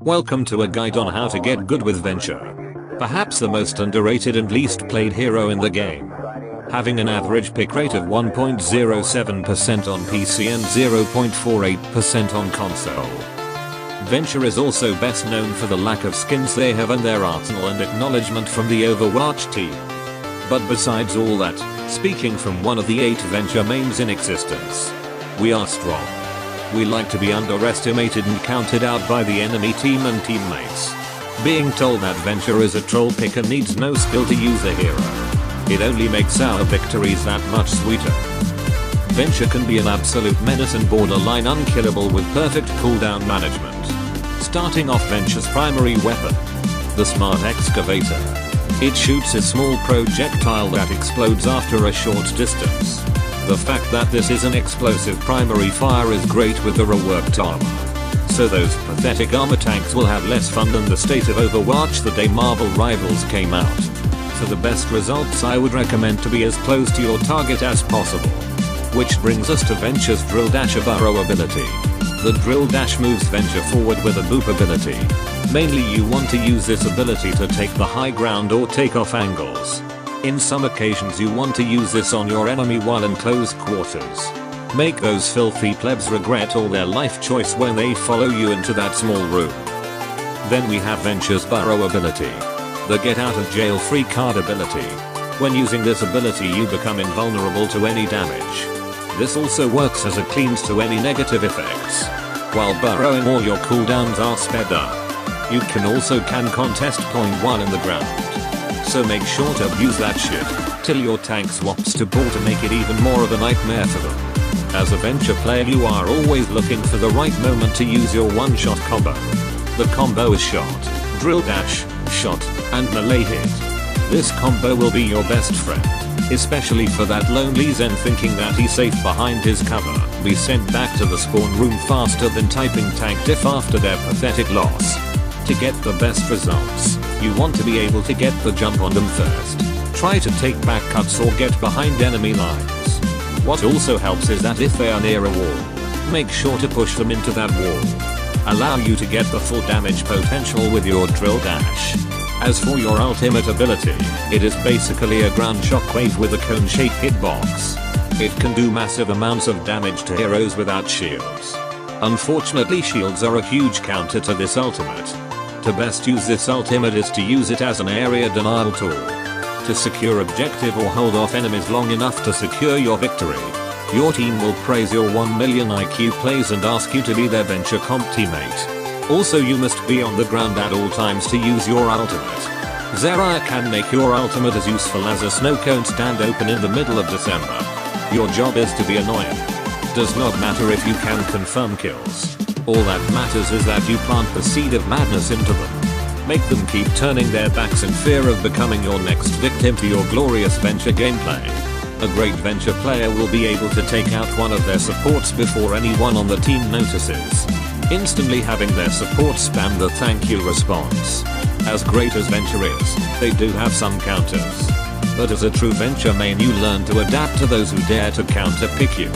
Welcome to a guide on how to get good with Venture. Perhaps the most underrated and least played hero in the game. Having an average pick rate of 1.07% on PC and 0.48% on console. Venture is also best known for the lack of skins they have in their arsenal and acknowledgement from the Overwatch team. But besides all that, speaking from one of the 8 Venture mains in existence, we are strong. We like to be underestimated and counted out by the enemy team and teammates. Being told that Venture is a troll picker needs no skill to use a hero. It only makes our victories that much sweeter. Venture can be an absolute menace and borderline unkillable with perfect cooldown management. Starting off Venture's primary weapon, the Smart Excavator. It shoots a small projectile that explodes after a short distance. The fact that this is an explosive primary fire is great with the reworked armor. So those pathetic armor tanks will have less fun than the state of Overwatch the day Marvel Rivals came out. For the best results I would recommend to be as close to your target as possible. Which brings us to Venture's Drill Dash Burrow ability. The Drill Dash moves Venture forward with a boop ability. Mainly you want to use this ability to take the high ground or take off angles. In some occasions you want to use this on your enemy while in close quarters. Make those filthy plebs regret all their life choice when they follow you into that small room. Then we have Venture's Burrow ability. The Get Out of Jail Free Card ability. When using this ability you become invulnerable to any damage. This also works as a cleanse to any negative effects. While burrowing all your cooldowns are sped up. You can also contest point while in the ground. So make sure to abuse that shit, till your tank swaps to ball to make it even more of a nightmare for them. As a Venture player you are always looking for the right moment to use your one-shot combo. The combo is shot, drill dash, shot, and melee hit. This combo will be your best friend, especially for that lonely Zen thinking that he's safe behind his cover. Be sent back to the spawn room faster than typing tank diff after their pathetic loss. To get the best results, you want to be able to get the jump on them first. Try to take back cuts or get behind enemy lines. What also helps is that if they are near a wall, make sure to push them into that wall. Allow you to get the full damage potential with your drill dash. As for your ultimate ability, it is basically a ground shockwave with a cone-shaped hitbox. It can do massive amounts of damage to heroes without shields. Unfortunately shields are a huge counter to this ultimate. To best use this ultimate is to use it as an area denial tool. To secure objective or hold off enemies long enough to secure your victory. Your team will praise your 1 million IQ plays and ask you to be their Venture comp teammate. Also you must be on the ground at all times to use your ultimate. Zarya can make your ultimate as useful as a snow cone stand open in the middle of December. Your job is to be annoying. Does not matter if you can confirm kills. All that matters is that you plant the seed of madness into them. Make them keep turning their backs in fear of becoming your next victim to your glorious Venture gameplay. A great Venture player will be able to take out one of their supports before anyone on the team notices. Instantly having their support spam the thank you response. As great as Venture is, they do have some counters. But as a true Venture main you learn to adapt to those who dare to counter pick you.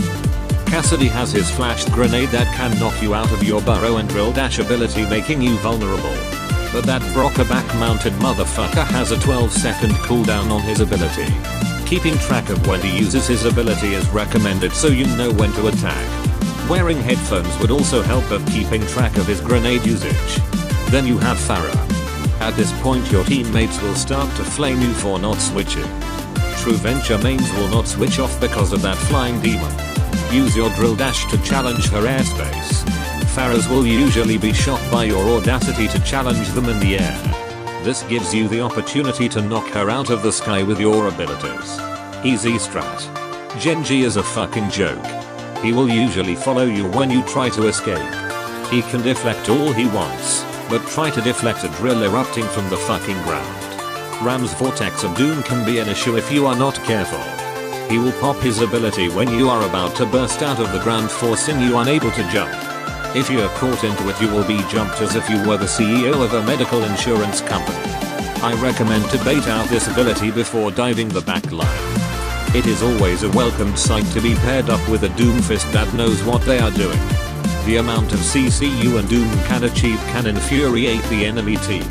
Cassidy has his flashed grenade that can knock you out of your burrow and drill dash ability making you vulnerable. But that Brocker back mounted motherfucker has a 12-second cooldown on his ability. Keeping track of when he uses his ability is recommended so you know when to attack. Wearing headphones would also help of keeping track of his grenade usage. Then you have Farah. At this point your teammates will start to flame you for not switching. True Venture mains will not switch off because of that flying demon. Use your drill dash to challenge her airspace. Farahs will usually be shocked by your audacity to challenge them in the air. This gives you the opportunity to knock her out of the sky with your abilities. Easy strat. Genji is a fucking joke. He will usually follow you when you try to escape. He can deflect all he wants, but try to deflect a drill erupting from the fucking ground. Ram's Vortex of Doom can be an issue if you are not careful. He will pop his ability when you are about to burst out of the ground, forcing you unable to jump. If you are caught into it you will be jumped as if you were the CEO of a medical insurance company. I recommend to bait out this ability before diving the back line. It is always a welcomed sight to be paired up with a Doomfist that knows what they are doing. The amount of CC you and Doom can achieve can infuriate the enemy team.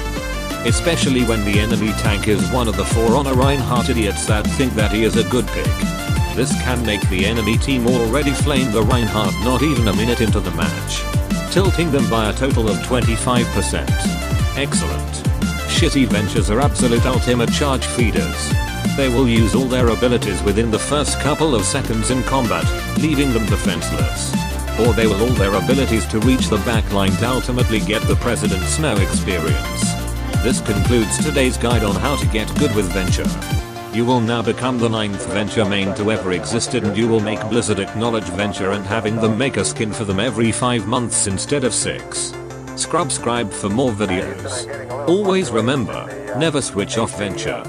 Especially when the enemy tank is one of the For Honor Reinhardt idiots that think that he is a good pick. This can make the enemy team already flame the Reinhardt not even a minute into the match, tilting them by a total of 25%. Excellent. Shitty Ventures are absolute ultimate charge feeders. They will use all their abilities within the first couple of seconds in combat, leaving them defenseless. Or they will all their abilities to reach the backline to ultimately get the President Snow experience. This concludes today's guide on how to get good with Venture. You will now become the 9th Venture main to ever existed, and you will make Blizzard acknowledge Venture and having them make a skin for them every 5 months instead of 6. Subscribe for more videos. Always remember, never switch off Venture.